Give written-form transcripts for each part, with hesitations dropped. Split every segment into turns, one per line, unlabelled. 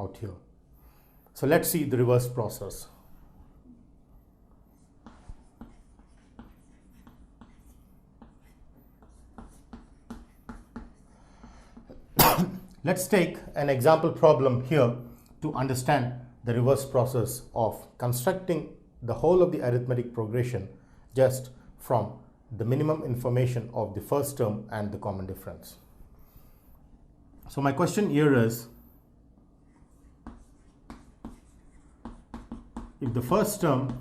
out here. So let's see the reverse process. Let's take an example problem here to understand the reverse process of constructing the whole of the arithmetic progression just from the minimum information of the first term and the common difference. So my question here is, if the first term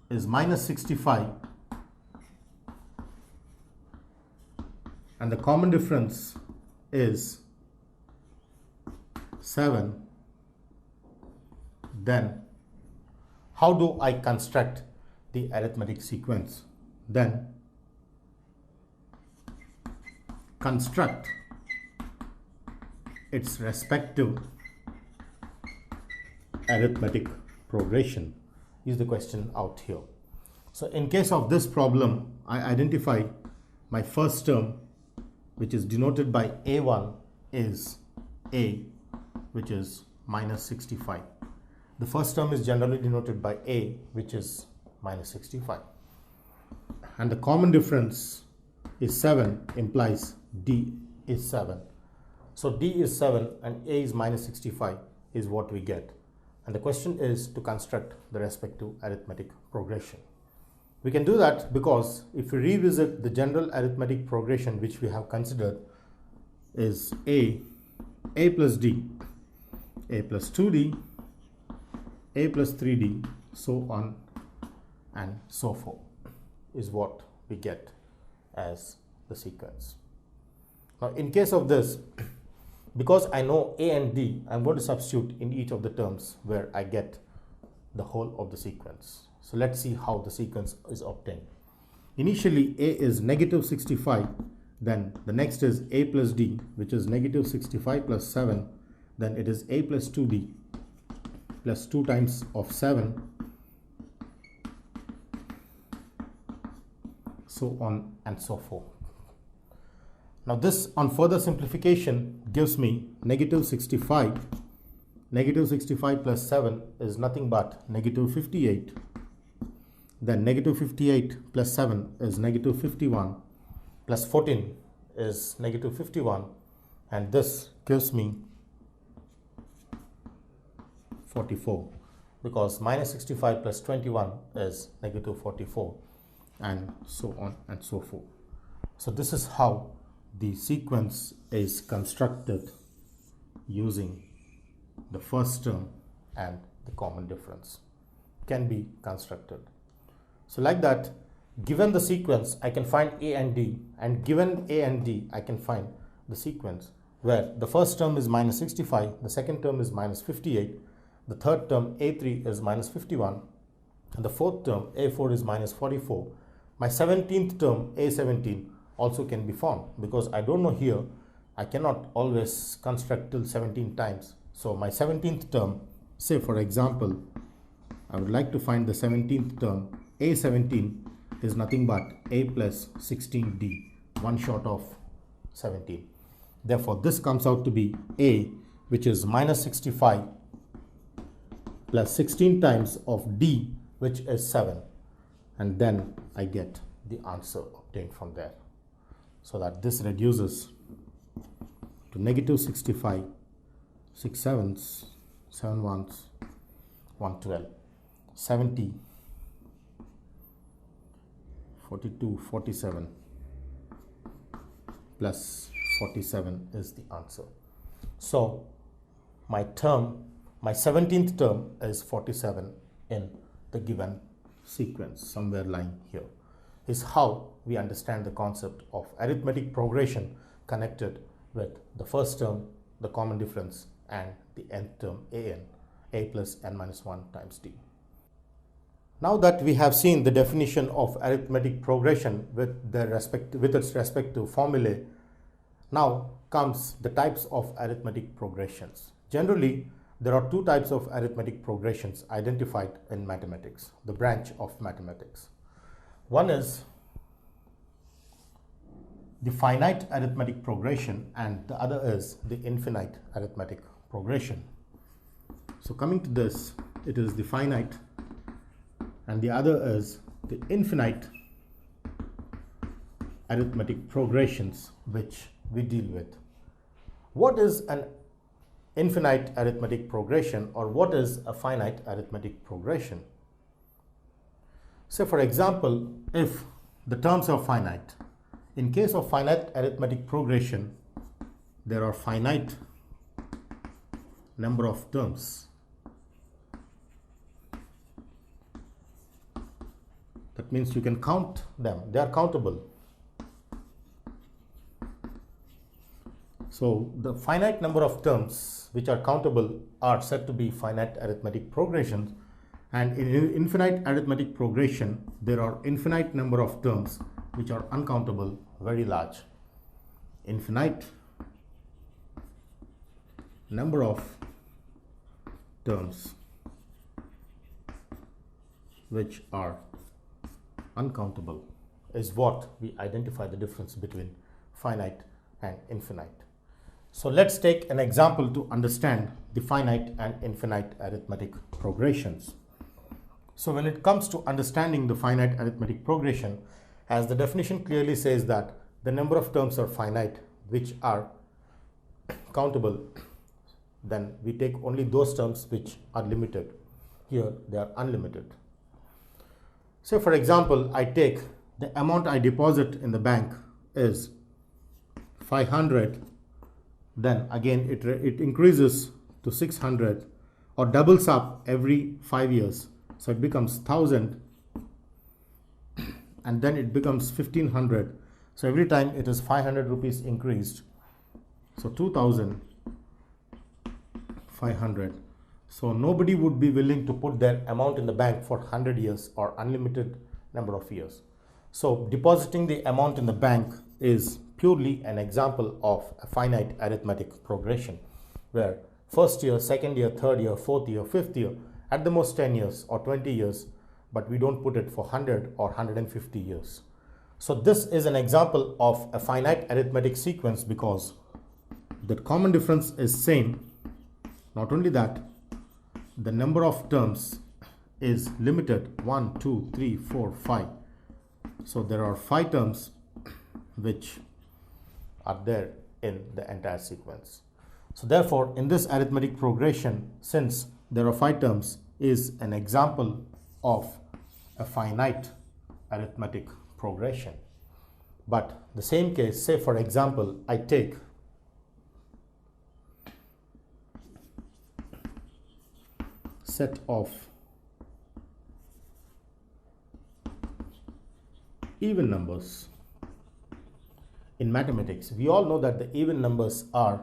is minus 65 and the common difference is 7, then how do I construct the arithmetic sequence? Then construct its respective arithmetic progression is the question out here. So in case of this problem, I identify my first term, which is denoted by A1, is A, which is minus 65. The first term is generally denoted by A, which is minus 65. And the common difference is 7, implies D is 7. So D is 7 and A is minus 65 is what we get. And the question is to construct the respective arithmetic progression. We can do that because if we revisit the general arithmetic progression which we have considered is A plus D, A plus 2D, A plus 3D, so on and so forth is what we get as the sequence. Now in case of this, because I know A and D, I'm going to substitute in each of the terms where I get the whole of the sequence. So let's see how the sequence is obtained. Initially A is negative 65, then the next is A plus D, which is negative 65 plus 7, then it is A plus 2D plus 2 times of 7, so on and so forth. Now this, on further simplification, gives me negative 65. Negative 65 plus 7 is nothing but negative 58. Then negative 58 plus 7 is negative 51, plus 14 is negative 51, and this gives me 44, because minus 65 plus 21 is negative 44, and so on and so forth. So this is how the sequence is constructed using the first term and the common difference can be constructed. So like that, given the sequence, I can find A and D, and given A and D, I can find the sequence where the first term is minus 65, the second term is minus 58, the third term A3 is minus 51, and the fourth term A4 is minus 44. My 17th term A17 also can be found, because I don't know here, I cannot always construct till 17 times. So my 17th term, say for example, I would like to find the 17th term, A17 is nothing but A plus 16D, one short of 17. Therefore, this comes out to be A, which is minus 65 plus 16 times of D, which is 7. And then I get the answer obtained from there. So that this reduces to negative 65, 6 sevens, 7 ones, 112, 70, 42, 47 plus 47 is the answer. So my 17th term is 47 in the given sequence, somewhere lying here, is how we understand the concept of arithmetic progression connected with the first term, the common difference, and the nth term an, a plus n minus 1 times d. Now that we have seen the definition of arithmetic progression with its respective formulae, now comes the types of arithmetic progressions. Generally, there are two types of arithmetic progressions identified in mathematics, the branch of mathematics. One is the finite arithmetic progression and the other is the infinite arithmetic progression. So coming to this, it is the finite and the other is the infinite arithmetic progressions which we deal with. What is an infinite arithmetic progression or what is a finite arithmetic progression? So for example, if the terms are finite, in case of finite arithmetic progression, there are finite number of terms. That means you can count them, they are countable. So the finite number of terms which are countable are said to be finite arithmetic progressions, and in infinite arithmetic progression there are infinite number of terms which are uncountable, very large. Infinite number of terms which are uncountable is what we identify the difference between finite and infinite. So let's take an example to understand the finite and infinite arithmetic progressions. So when it comes to understanding the finite arithmetic progression, as the definition clearly says that the number of terms are finite which are countable, then we take only those terms which are limited. Here they are unlimited. So for example, I take the amount I deposit in the bank is 500, then again it increases to 600 or doubles up every 5 years. So it becomes 1000 and then it becomes 1500. So every time it is 500 rupees increased. So 2500. So nobody would be willing to put their amount in the bank for 100 years or unlimited number of years. So depositing the amount in the bank is purely an example of a finite arithmetic progression where first year, second year, third year, fourth year, fifth year, at the most 10 years or 20 years, but we don't put it for 100 or 150 years. So this is an example of a finite arithmetic sequence because the common difference is same. Not only that, the number of terms is limited 1, 2, 3, 4, 5. So there are 5 terms which are there in the entire sequence. So therefore, in this arithmetic progression, since there are 5 terms, is an example of a finite arithmetic progression. But the same case, say for example, I take set of even numbers. In mathematics, we all know that the even numbers are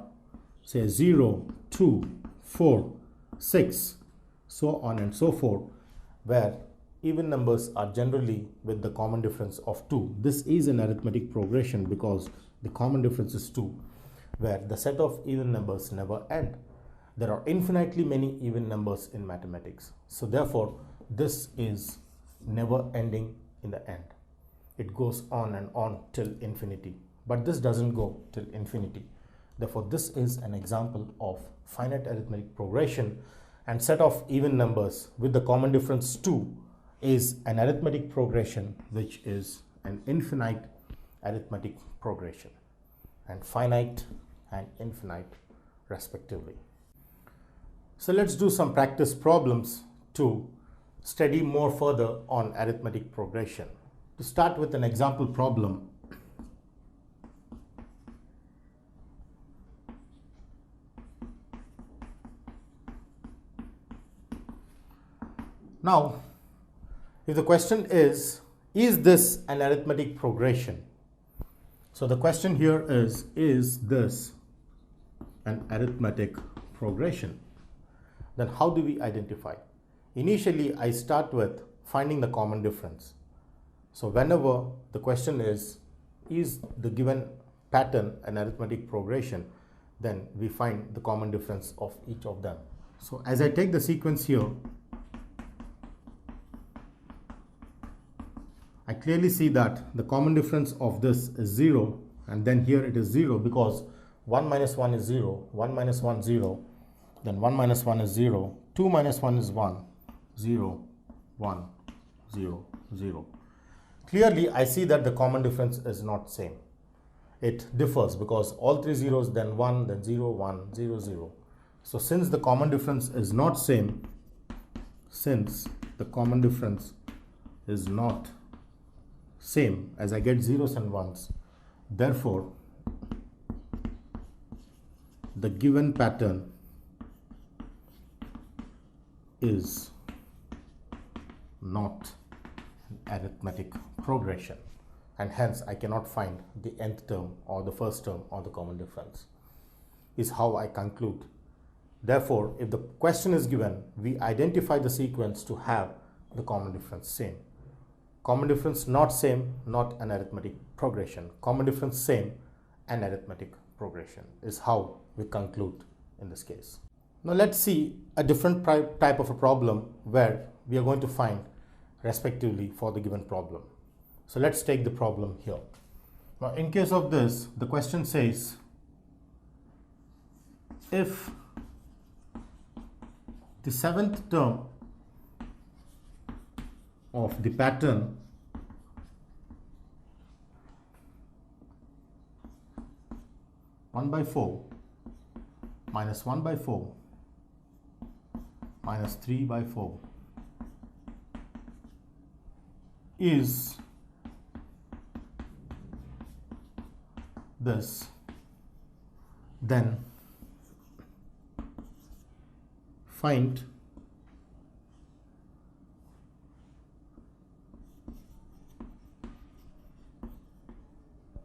say 0, 2, 4, 6, so on and so forth, where even numbers are generally with the common difference of 2. This is an arithmetic progression because the common difference is 2, where the set of even numbers never end. There are infinitely many even numbers in mathematics. So therefore, this is never ending in the end. It goes on till infinity. But this doesn't go till infinity. Therefore, this is an example of finite arithmetic progression, and set of even numbers with the common difference 2 is an arithmetic progression which is an infinite arithmetic progression, and finite and infinite respectively. So let's do some practice problems to study more further on arithmetic progression. To start with an example problem, now, if the question is this an arithmetic progression? So the question here is this an arithmetic progression? Then how do we identify? Initially, I start with finding the common difference. So whenever the question is the given pattern an arithmetic progression, then we find the common difference of each of them. So as I take the sequence here, I clearly see that the common difference of this is 0 and then here it is 0 because 1 minus 1 is 0, 1 minus 1 0, then 1 minus 1 is 0, 2 minus 1 is 1, 0, 1, 0, 0. Clearly, I see that the common difference is not same. It differs because all three zeros, then 1, then 0, 1, 0, 0. So since the common difference is not same, since the common difference is not same as I get zeros and ones, therefore the given pattern is not an arithmetic progression, and hence I cannot find the nth term or the first term or the common difference, is how I conclude. Therefore, if the question is given, we identify the sequence to have the common difference same. Common difference not same, not an arithmetic progression. Common difference same, an arithmetic progression, is how we conclude in this case. Now let's see a different type of a problem where we are going to find respectively for the given problem. So let's take the problem here. Now in case of this, the question says, if the seventh term of the pattern (1 by 4) minus 1 by 4 minus 3 by 4 is this, then find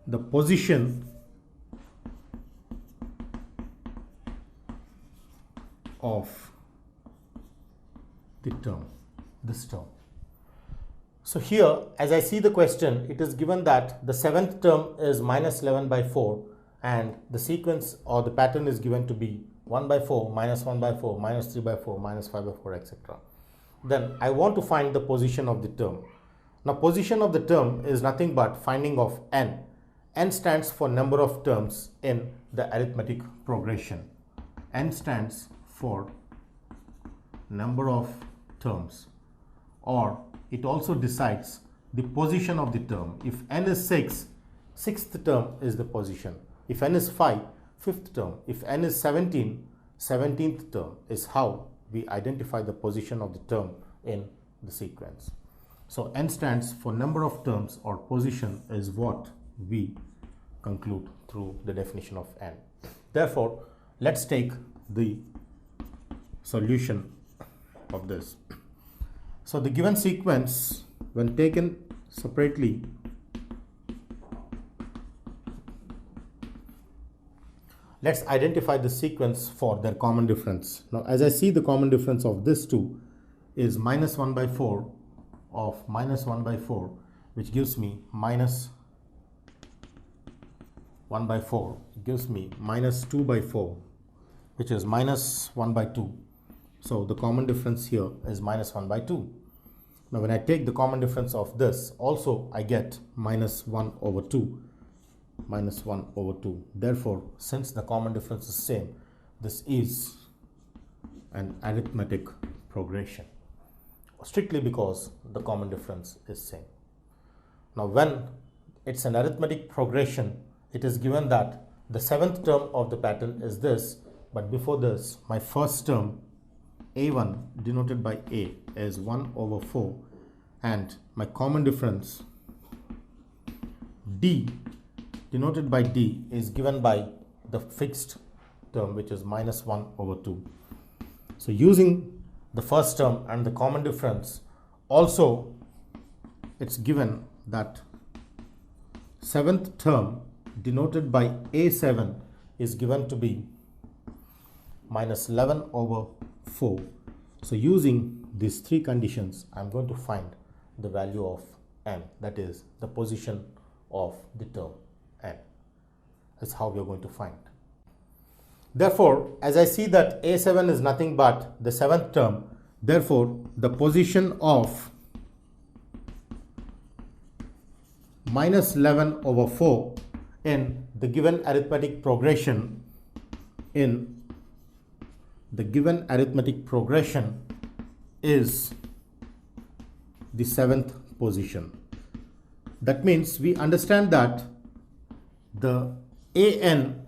the position of the term, this term. So here, as I see the question, it is given that the seventh term is minus 11 by 4 and the sequence or the pattern is given to be 1 by 4, minus 1 by 4, minus 3 by 4, minus 5 by 4, etc. Then I want to find the position of the term. Now position of the term is nothing but finding of n. N stands for number of terms in the arithmetic progression. N stands for number of terms, or it also decides the position of the term. If n is 6, sixth term is the position. If n is 5, fifth term. If n is 17, 17th term, is how we identify the position of the term in the sequence. So n stands for number of terms, or position is what we conclude through the definition of n. Therefore, let's take the solution of this. So the given sequence, when taken separately, let's identify the sequence for their common difference. Now as I see, the common difference of this two is minus 1 by 4 of minus 1 by 4, which gives me minus 1 by 4, gives me minus 2 by 4, which is minus 1 by 2. So the common difference here is minus 1 by 2. Now when I take the common difference of this, also I get minus 1 over 2, minus 1 over 2. Therefore, since the common difference is same, this is an arithmetic progression, strictly because the common difference is same. Now when it's an arithmetic progression, it is given that the seventh term of the pattern is this, but before this, my first term a1 denoted by a is 1 over 4, and my common difference d denoted by d is given by the fixed term, which is minus 1 over 2. So using the first term and the common difference, also it's given that seventh term denoted by a7 is given to be minus 11 over 4. So using these three conditions, I'm going to find the value of n, that is the position of the term n. That's how we are going to find. Therefore, as I see that a7 is nothing but the seventh term, therefore the position of minus 11 over 4 in the given arithmetic progression, is the 7th position. That means we understand that the an,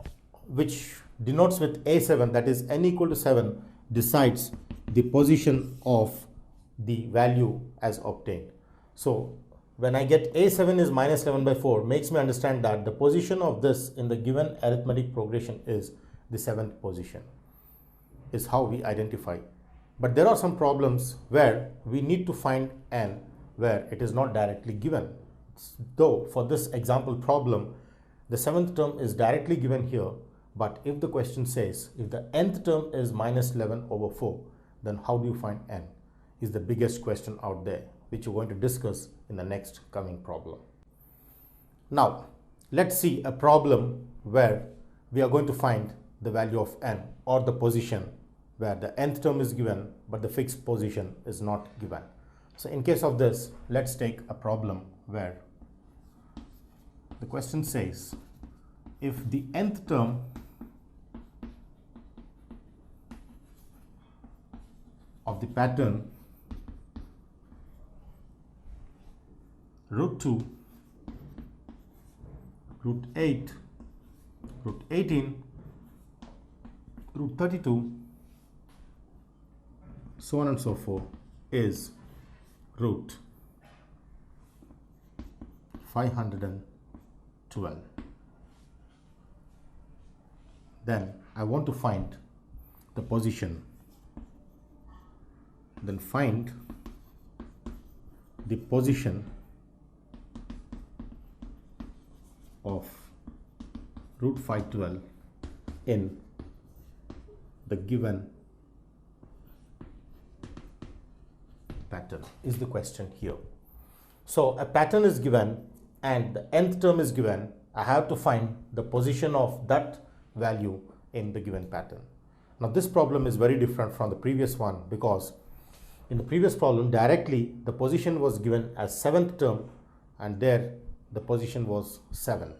which denotes with a7, that is n equal to 7, decides the position of the value as obtained. So when I get a7 is minus 11 by 4, makes me understand that the position of this in the given arithmetic progression is the 7th position, is how we identify. But there are some problems where we need to find n where it is not directly given. Though for this example problem, the 7th term is directly given here, but if the question says if the nth term is minus 11 over 4, then how do you find n? Is the biggest question out there, which we're going to discuss in the next coming problem. Now, let's see a problem where we are going to find the value of n, or the position where the nth term is given but the fixed position is not given. So in case of this, let's take a problem where the question says if the nth term of the pattern root 2, root 8, root 18, root 32, so on and so forth, is root 512. Then I want to find the position. Then find the position of root 512 in the given pattern, is the question here. So a pattern is given and the nth term is given. I have to find the position of that value in the given pattern. Now this problem is very different from the previous one, because in the previous problem directly the position was given as 7th term and there the position was 7.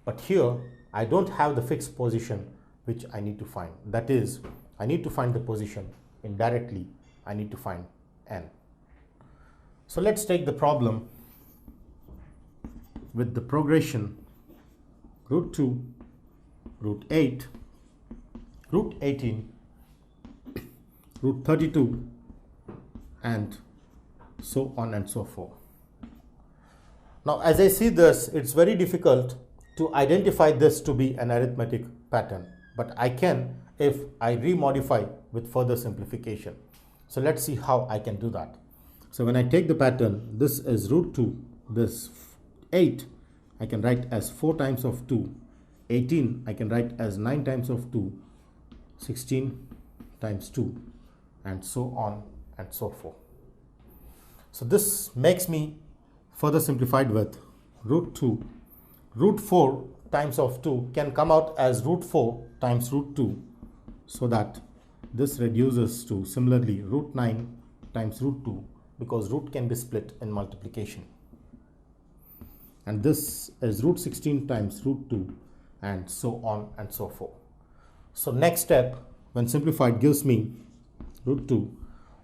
But here I don't have the fixed position which I need to find. That is, I need to find the position. Indirectly I need to find n. So let's take the problem with the progression root 2, root 8, root 18, root 32, and so on and so forth. Now as I see this, it's very difficult to identify this to be an arithmetic pattern, but I can if I remodify with further simplification. So let's see how I can do that. So when I take the pattern, this is root 2, this 8 I can write as 4 times of 2, 18 I can write as 9 times of 2, 16 times 2, and so on and so forth. So this makes me further simplified with root 2. Root 4 times of 2 can come out as root 4 times root 2, so that this reduces to similarly root 9 times root 2, because root can be split in multiplication. And this is root 16 times root 2, and so on and so forth. So next step, when simplified, gives me root 2.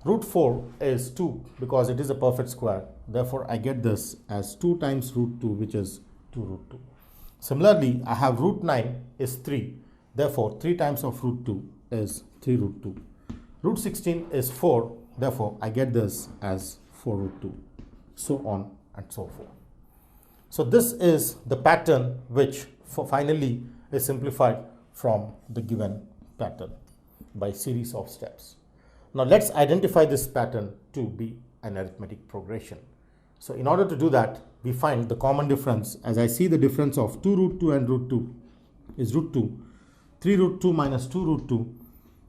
Root 4 is 2 because it is a perfect square. Therefore, I get this as 2 times root 2, which is 2 root 2. Similarly, I have root 9 is 3. Therefore, 3 times of root 2 is 3 root 2. Root 16 is 4. Therefore, I get this as 4 root 2. So on and so forth. So this is the pattern which finally is simplified from the given pattern by series of steps. Now let's identify this pattern to be an arithmetic progression. So in order to do that, we find the common difference. As I see the difference of 2 root 2 and root 2 is root 2, 3 root 2 minus 2 root 2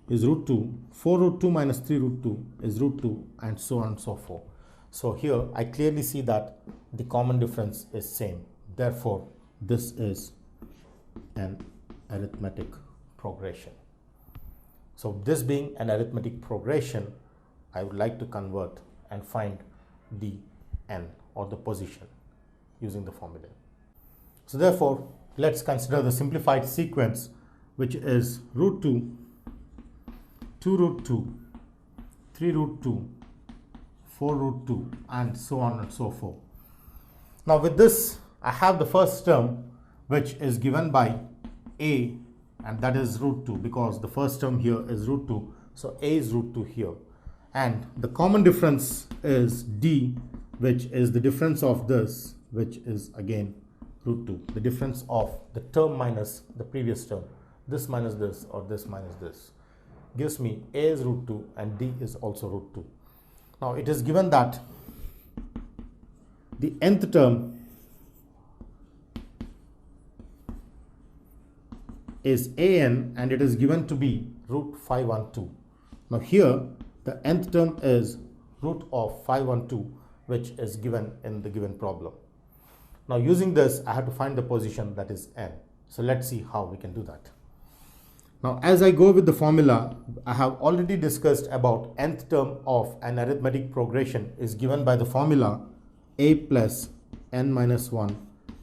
is root 2, 4 root 2 minus 3 root 2 is root 2, and so on and so forth. So here I clearly see that the common difference is same. Therefore, this is an arithmetic progression. So this being an arithmetic progression, I would like to convert and find the n, or the position, using the formula. So therefore, let's consider the simplified sequence, which is root 2, 2 root 2, 3 root 2, 4 root 2, and so on and so forth. Now with this, I have the first term, which is given by a, and that is root 2, because the first term here is root 2, so a is root 2 here. And the common difference is d, which is the difference of this, which is again root 2, the difference of the term minus the previous term, this minus this or this minus this, gives me a is root 2 and d is also root 2. Now it is given that the nth term is an, and it is given to be root 512. Now here the nth term is root of 512, which is given in the given problem. Now using this, I have to find the position, that is n. So let's see how we can do that. Now as I go with the formula, I have already discussed about nth term of an arithmetic progression is given by the formula a plus n minus 1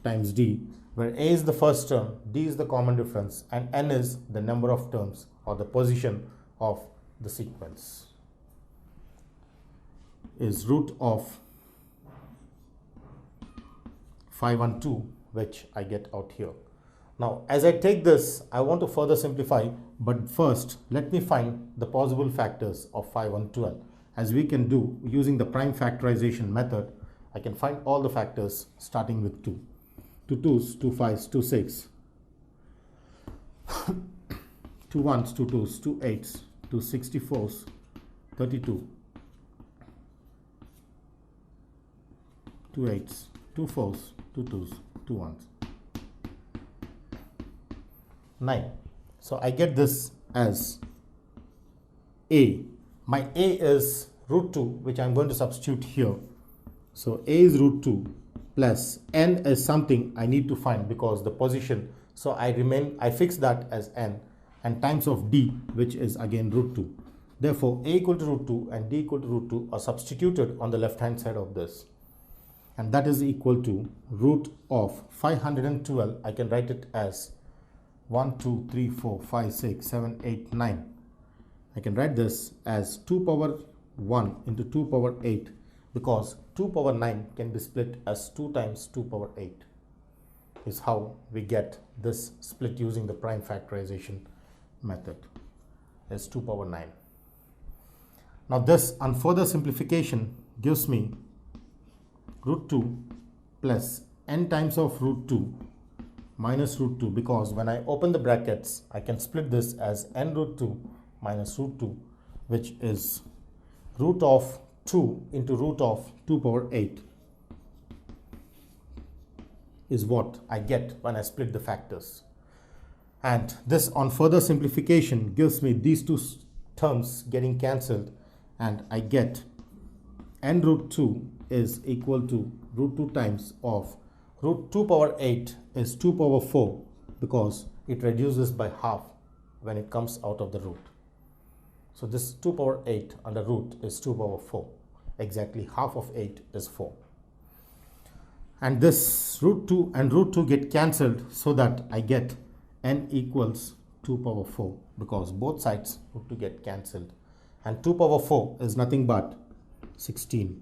times d, where a is the first term, d is the common difference, and n is the number of terms or the position of the sequence, is root of 512, which I get out here. Now as I take this, I want to further simplify, but first let me find the possible factors of 512. As we can do using the prime factorization method, I can find all the factors starting with 2. 2 2s, 2 5s, 2 6, 2 1s, 2 2s, 2 8s, 2 64s, 32, 2 8s, 2 4s, 2 2s, 2 1s, 9. So I get this as a. My a is root 2, which I'm going to substitute here. So a is root 2 plus n is something I need to find because the position. So I fix that as n, and times of d, which is again root 2. Therefore a equal to root 2 and d equal to root 2 are substituted on the left hand side of this, and that is equal to root of 512. I can write it as 1 2 3 4 5 6 7 8 9. I can write this as 2 power 1 into 2 power 8, because 2 power 9 can be split as 2 times 2 power 8, is how we get this split using the prime factorization method, is 2 power 9. Now this, on further simplification, gives me root 2 plus n times of root 2 minus root 2, because when I open the brackets, I can split this as n root 2 minus root 2, which is root of 2 into root of 2 power 8, is what I get when I split the factors. And this, on further simplification, gives me these two terms getting cancelled, and I get n root 2 is equal to root 2 times of root 2 power 8 is 2 power 4, because it reduces by half when it comes out of the root. So this 2 power 8 under root is 2 power 4. Exactly half of 8 is 4. And this root 2 and root 2 get cancelled, so that I get n equals 2 power 4, because both sides root 2 get cancelled. And 2 power 4 is nothing but 16.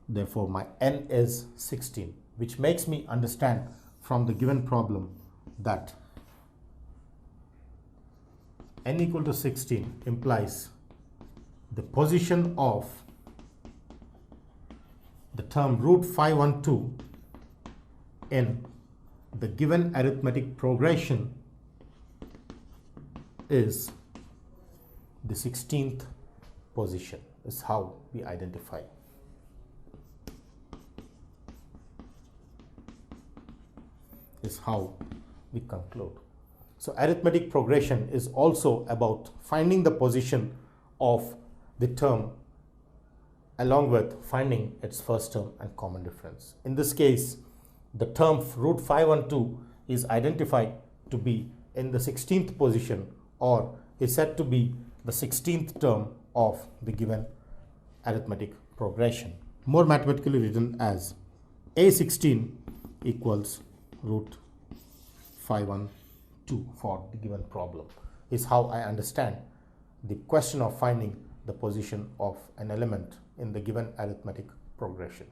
Therefore my n is 16, which makes me understand from the given problem that n equal to 16 implies the position of the term root 512 in the given arithmetic progression is the 16th position, is how we identify. Is how we conclude. So arithmetic progression is also about finding the position of the term along with finding its first term and common difference. In this case, the term root 512 is identified to be in the 16th position, or is said to be the 16th term of the given arithmetic progression, more mathematically written as A16 equals root 512 for the given problem is how I understand the question of finding the position of an element in the given arithmetic progression.